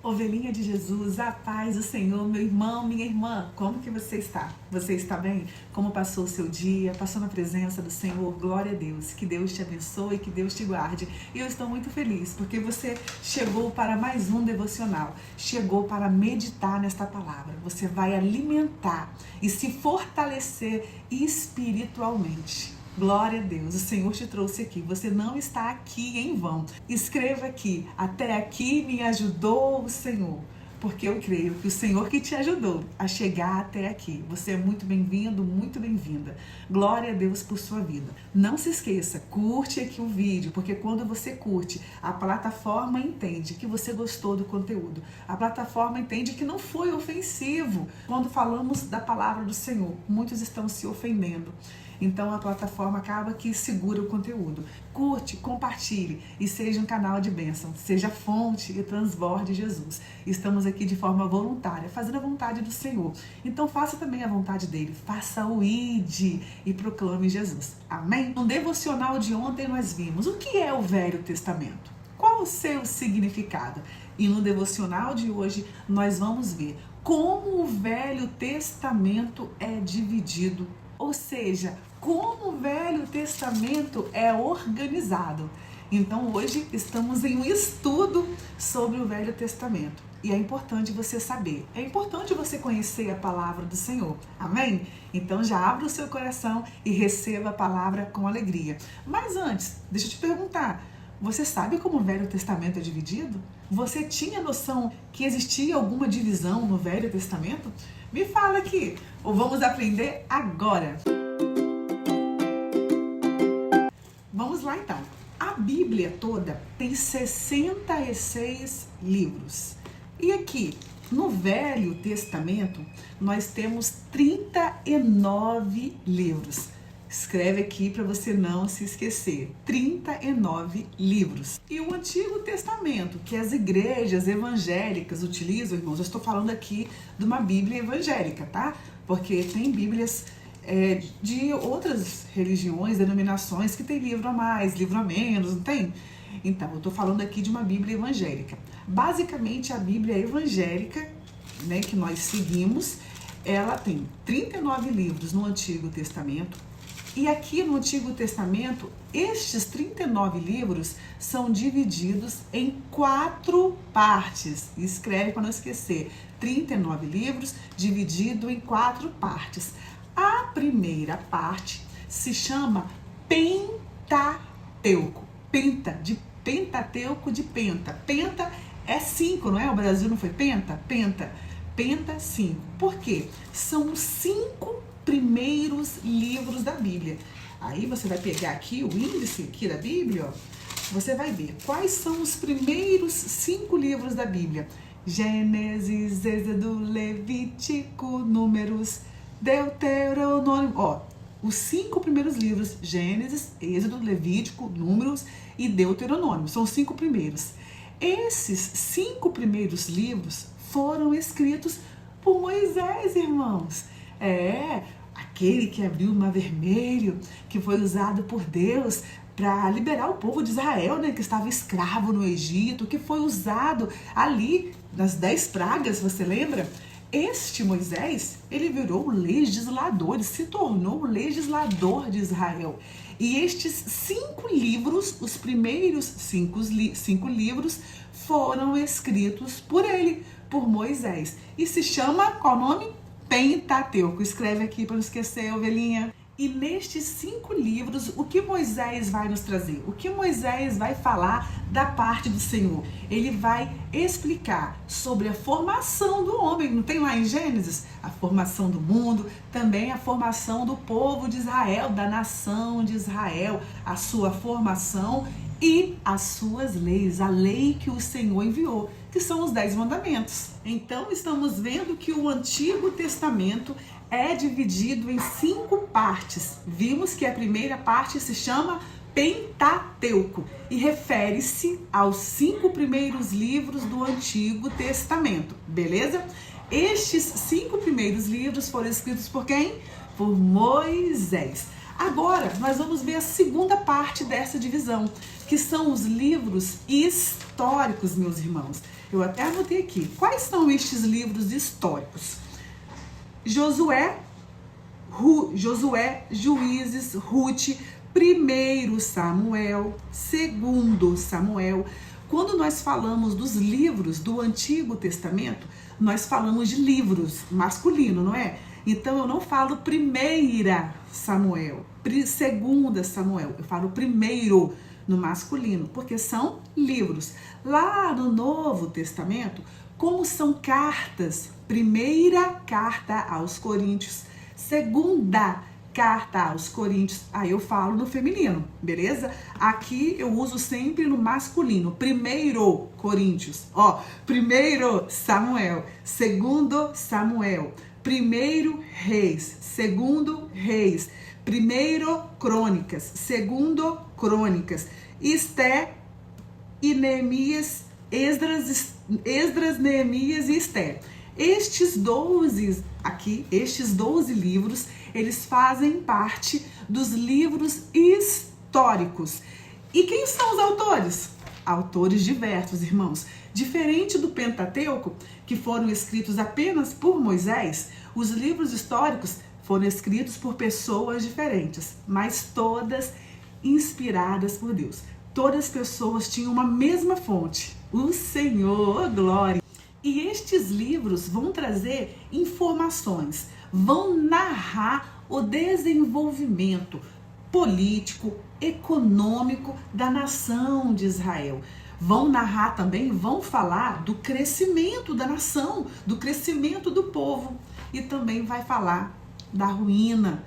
Ovelhinha de Jesus, a paz do Senhor, meu irmão, minha irmã, como que você está? Você está bem? Como passou o seu dia? Passou na presença do Senhor? Glória a Deus, que Deus te abençoe, que Deus te guarde. E eu estou muito feliz, porque você chegou para mais um devocional, chegou para meditar nesta palavra. Você vai alimentar e se fortalecer espiritualmente. Glória a Deus, o Senhor te trouxe aqui, você não está aqui em vão. Escreva aqui, até aqui me ajudou o Senhor, porque eu creio que o Senhor que te ajudou a chegar até aqui. Você é muito bem-vindo, muito bem-vinda. Glória a Deus por sua vida. Não se esqueça, curte aqui o vídeo, porque quando você curte, a plataforma entende que você gostou do conteúdo. A plataforma entende que não foi ofensivo. Quando falamos da palavra do Senhor, muitos estão se ofendendo. Então a plataforma acaba que segura o conteúdo. Curte, compartilhe e seja um canal de bênção. Seja fonte e transborde Jesus. Estamos aqui de forma voluntária, fazendo a vontade do Senhor. Então faça também a vontade dele. Faça o ID e proclame Jesus. Amém? No devocional de ontem nós vimos o que é o Velho Testamento. Qual o seu significado? E no devocional de hoje nós vamos ver como o Velho Testamento é dividido. Ou seja, como o Velho Testamento é organizado. Então hoje estamos em um estudo sobre o Velho Testamento. E é importante você saber, é importante você conhecer a palavra do Senhor. Amém? Então já abra o seu coração e receba a palavra com alegria. Mas antes, deixa eu te perguntar, você sabe como o Velho Testamento é dividido? Você tinha noção que existia alguma divisão no Velho Testamento? Me fala aqui, ou vamos aprender agora. Vamos lá então. A Bíblia toda tem 66 livros. E aqui, no Velho Testamento, nós temos 39 livros. Escreve aqui para você não se esquecer. 39 livros. E o Antigo Testamento, que as igrejas evangélicas utilizam, irmãos, eu estou falando aqui de uma Bíblia evangélica, tá? Porque tem Bíblias de outras religiões, denominações, que tem livro a mais, livro a menos, não tem? Então, eu estou falando aqui de uma Bíblia evangélica. Basicamente, a Bíblia evangélica, né, que nós seguimos, ela tem 39 livros no Antigo Testamento. E aqui no Antigo Testamento, estes 39 livros são divididos em 4 partes. Escreve para não esquecer, 39 livros dividido em 4 partes. A primeira parte se chama Pentateuco. Pentateuco de penta. Penta é 5, não é? O Brasil não foi penta? Penta 5. Por quê? São 5 primeiros livros da Bíblia. Aí você vai pegar aqui o índice aqui da Bíblia, ó. Você vai ver quais são os primeiros 5 livros da Bíblia. Gênesis, Êxodo, Levítico, Números, Deuteronômio. Ó, os 5 primeiros livros, Gênesis, Êxodo, Levítico, Números e Deuteronômio. São os 5 primeiros. Esses 5 primeiros livros foram escritos por Moisés, irmãos. Aquele que abriu o Mar Vermelho, que foi usado por Deus para liberar o povo de Israel, né, que estava escravo no Egito, que foi usado ali nas 10 pragas, você lembra? Este Moisés, ele virou legislador, ele se tornou o legislador de Israel. E estes 5 livros, os primeiros 5 livros, foram escritos por ele, por Moisés. E se chama, qual nome? Pentateuco. Escreve aqui para não esquecer, ovelhinha. E nestes 5 livros, o que Moisés vai nos trazer? O que Moisés vai falar da parte do Senhor? Ele vai explicar sobre a formação do homem. Não tem lá em Gênesis? A formação do mundo, também a formação do povo de Israel, da nação de Israel, a sua formação e as suas leis, a lei que o Senhor enviou, que são os 10 mandamentos. Então, estamos vendo que o Antigo Testamento é dividido em 5 partes. Vimos que a primeira parte se chama Pentateuco e refere-se aos 5 primeiros livros do Antigo Testamento, beleza? Estes 5 primeiros livros foram escritos por quem? Por Moisés. Agora, nós vamos ver a segunda parte dessa divisão, que são os livros históricos. históricos, meus irmãos. Eu até anotei aqui. Quais são estes livros históricos? Josué, Juízes, Ruth, 1 Samuel, 2 Samuel. Quando nós falamos dos livros do Antigo Testamento, nós falamos de livros masculino, não é? Então eu não falo 1 Samuel, 2 Samuel, eu falo primeiro no masculino, porque são livros. Lá no Novo Testamento, como são cartas, primeira carta aos Coríntios, segunda carta aos Coríntios, aí eu falo no feminino, beleza? Aqui eu uso sempre no masculino, 1 Coríntios, ó, 1 Samuel, 2 Samuel, 1 Reis, 2 Reis, 1 Crônicas, 2 Crônicas, Esté e Neemias, Esdras, Neemias e Esté. Estes 12 livros, eles fazem parte dos livros históricos. E quem são os autores? Autores diversos, irmãos. Diferente do Pentateuco, que foram escritos apenas por Moisés, os livros históricos foram escritos por pessoas diferentes, mas todas inspiradas por Deus. Todas as pessoas tinham uma mesma fonte, o Senhor, glória. E estes livros vão trazer informações, vão narrar o desenvolvimento político, econômico da nação de Israel. Vão narrar também, vão falar do crescimento da nação, do crescimento do povo. E também vai falar da ruína,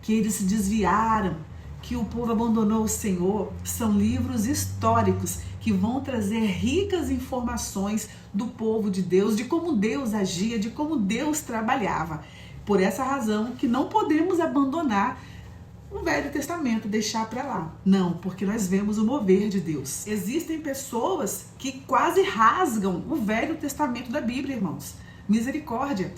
que eles se desviaram, que o povo abandonou o Senhor. São livros históricos que vão trazer ricas informações do povo de Deus, de como Deus agia, de como Deus trabalhava. Por essa razão que não podemos abandonar o Velho Testamento, deixar para lá. Não, porque nós vemos o mover de Deus. Existem pessoas que quase rasgam o Velho Testamento da Bíblia, irmãos. Misericórdia.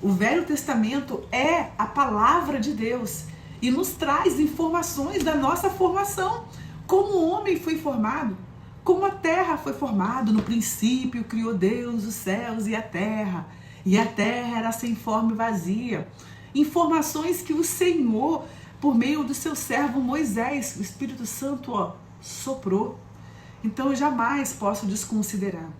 O Velho Testamento é a palavra de Deus e nos traz informações da nossa formação. Como o homem foi formado, como a terra foi formada. No princípio criou Deus os céus e a terra era sem forma e vazia. Informações que o Senhor, por meio do seu servo Moisés, o Espírito Santo, soprou. Então eu jamais posso desconsiderar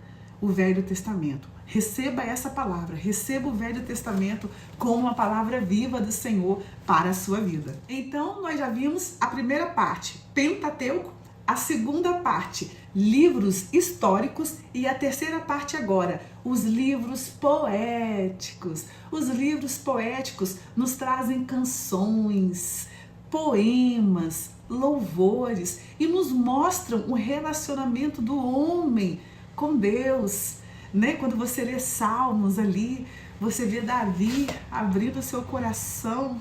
o Velho Testamento. Receba essa palavra, receba o Velho Testamento como uma palavra viva do Senhor para a sua vida. Então nós já vimos a primeira parte, Pentateuco, a segunda parte, livros históricos, e a terceira parte agora, os livros poéticos. Os livros poéticos nos trazem canções, poemas, louvores e nos mostram o relacionamento do homem com Deus, né? Quando você lê Salmos ali, você vê Davi abrindo o seu coração,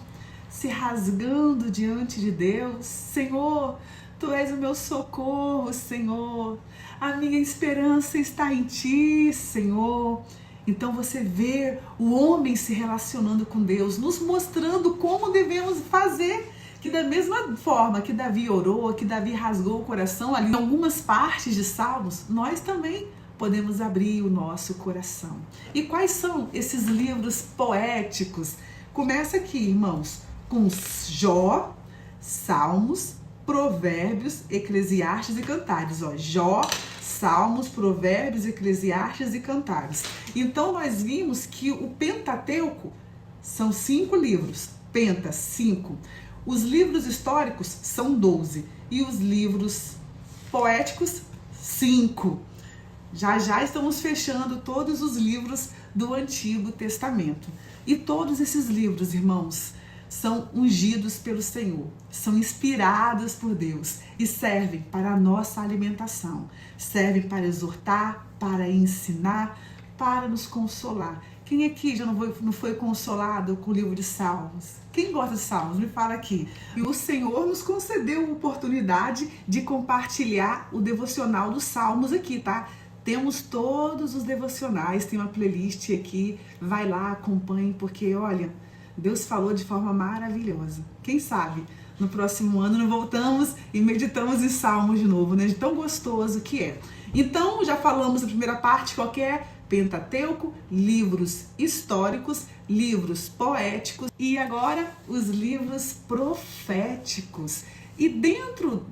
se rasgando diante de Deus. Senhor, Tu és o meu socorro, Senhor. A minha esperança está em Ti, Senhor. Então você vê o homem se relacionando com Deus, nos mostrando como devemos fazer. Que da mesma forma que Davi orou, que Davi rasgou o coração, ali em algumas partes de Salmos, nós também podemos abrir o nosso coração. E quais são esses livros poéticos? Começa aqui, irmãos, com Jó, Salmos, Provérbios, Eclesiastes e Cantares. Ó, Jó, Salmos, Provérbios, Eclesiastes e Cantares. Então nós vimos que o Pentateuco são 5 livros. Penta, 5. Os livros históricos são 12 e os livros poéticos, 5. Já já estamos fechando todos os livros do Antigo Testamento. E todos esses livros, irmãos, são ungidos pelo Senhor, são inspirados por Deus e servem para a nossa alimentação, servem para exortar, para ensinar, para nos consolar. Quem aqui já não foi consolado com o livro de Salmos? Quem gosta de Salmos? Me fala aqui. E o Senhor nos concedeu a oportunidade de compartilhar o devocional dos Salmos aqui, tá? Temos todos os devocionais, tem uma playlist aqui, vai lá, acompanhe, porque olha, Deus falou de forma maravilhosa. Quem sabe no próximo ano nós voltamos e meditamos em Salmos de novo, né? De tão gostoso que é. Então, já falamos na primeira parte qual que é? Pentateuco, livros históricos, livros poéticos e agora os livros proféticos. E dentro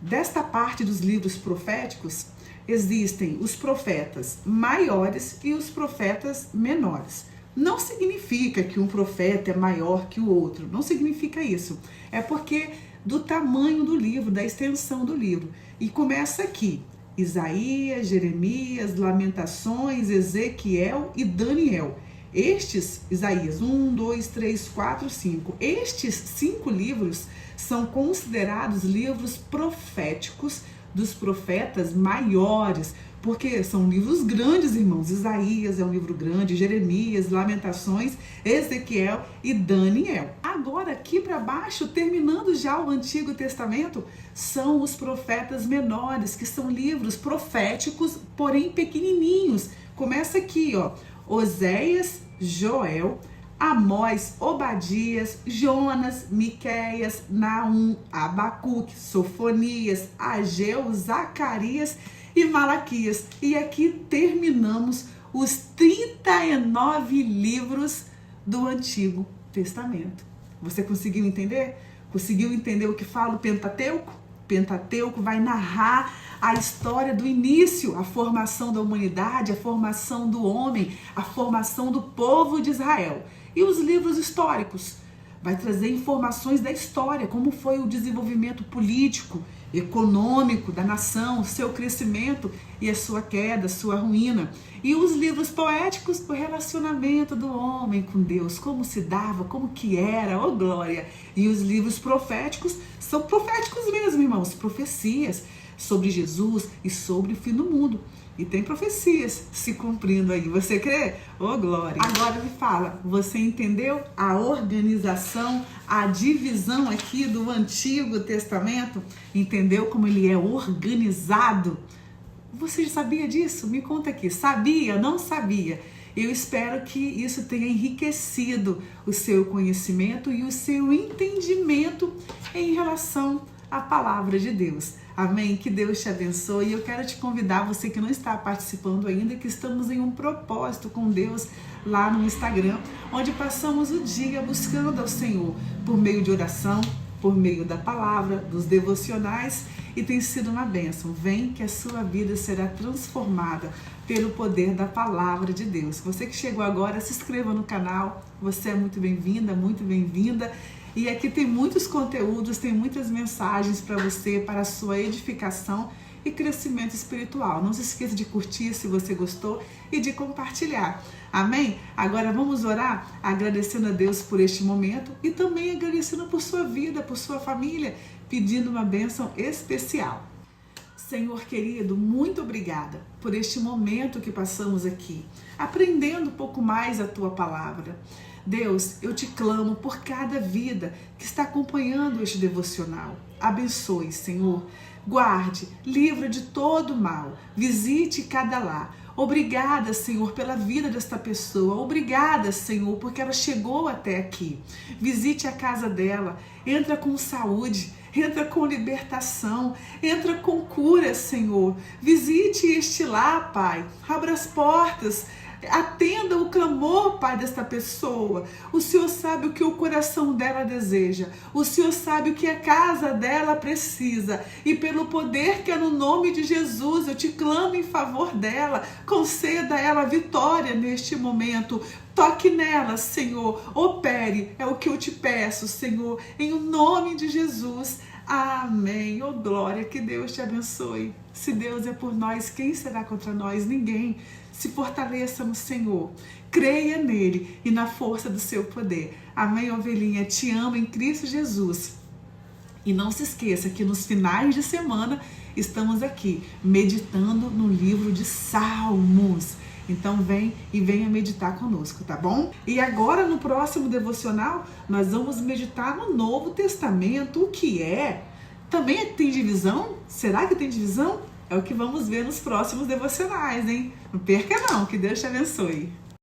desta parte dos livros proféticos, existem os profetas maiores e os profetas menores. Não significa que um profeta é maior que o outro, não significa isso. É porque do tamanho do livro, da extensão do livro. E começa aqui, Isaías, Jeremias, Lamentações, Ezequiel e Daniel. Estes, Isaías 1, 2, 3, 4, 5, estes 5 livros são considerados livros proféticos dos profetas maiores, porque são livros grandes, irmãos. Isaías é um livro grande, Jeremias, Lamentações, Ezequiel e Daniel. Agora, aqui para baixo, terminando já o Antigo Testamento, são os profetas menores, que são livros proféticos, porém pequenininhos. Começa aqui, ó, Oséias, Joel, Amós, Obadias, Jonas, Miqueias, Naum, Abacuque, Sofonias, Ageu, Zacarias e Malaquias. E aqui terminamos os 39 livros do Antigo Testamento. Você conseguiu entender? Conseguiu entender o que fala o Pentateuco? O Pentateuco vai narrar a história do início, a formação da humanidade, a formação do homem, a formação do povo de Israel. E os livros históricos? Vai trazer informações da história, como foi o desenvolvimento político, econômico da nação, seu crescimento e a sua queda, a sua ruína. E os livros poéticos, o relacionamento do homem com Deus, como se dava, como que era, oh glória. E os livros proféticos são proféticos mesmo, irmãos, profecias sobre Jesus e sobre o fim do mundo. E tem profecias se cumprindo aí. Você crê? Oh, glória! Agora me fala, você entendeu a organização, a divisão aqui do Antigo Testamento? Entendeu como ele é organizado? Você já sabia disso? Me conta aqui. Sabia? Não sabia? Eu espero que isso tenha enriquecido o seu conhecimento e o seu entendimento em relação à palavra de Deus. Amém? Que Deus te abençoe. E eu quero te convidar, você que não está participando ainda, que estamos em um propósito com Deus lá no Instagram, onde passamos o dia buscando ao Senhor por meio de oração, por meio da palavra, dos devocionais, e tem sido uma bênção. Vem que a sua vida será transformada pelo poder da palavra de Deus. Você que chegou agora, se inscreva no canal. Você é muito bem-vinda, muito bem-vinda. E aqui tem muitos conteúdos, tem muitas mensagens para você, para a sua edificação e crescimento espiritual. Não se esqueça de curtir se você gostou e de compartilhar. Amém? Agora vamos orar agradecendo a Deus por este momento e também agradecendo por sua vida, por sua família, pedindo uma bênção especial. Senhor querido, muito obrigada por este momento que passamos aqui, aprendendo um pouco mais a Tua palavra. Deus, eu te clamo por cada vida que está acompanhando este devocional. Abençoe, Senhor. Guarde, livra de todo mal. Visite cada lar. Obrigada, Senhor, pela vida desta pessoa. Obrigada, Senhor, porque ela chegou até aqui. Visite a casa dela. Entra com saúde. Entra com libertação, entra com cura, Senhor. Visite este lar, Pai. Abra as portas, atenda o clamor, Pai, desta pessoa. O Senhor sabe o que o coração dela deseja. O Senhor sabe o que a casa dela precisa. E pelo poder que é no nome de Jesus, eu te clamo em favor dela. Conceda a ela vitória neste momento. Toque nela, Senhor, opere, é o que eu te peço, Senhor, em nome de Jesus, amém, oh glória, que Deus te abençoe. Se Deus é por nós, quem será contra nós? Ninguém. Se fortaleça no Senhor, creia nele e na força do seu poder, amém, ovelhinha, te amo em Cristo Jesus. E não se esqueça que nos finais de semana estamos aqui meditando no livro de Salmos. Então vem e venha meditar conosco, tá bom? E agora no próximo devocional nós vamos meditar no Novo Testamento. O que é? Também tem divisão? Será que tem divisão? É o que vamos ver nos próximos devocionais, hein? Não perca não, que Deus te abençoe.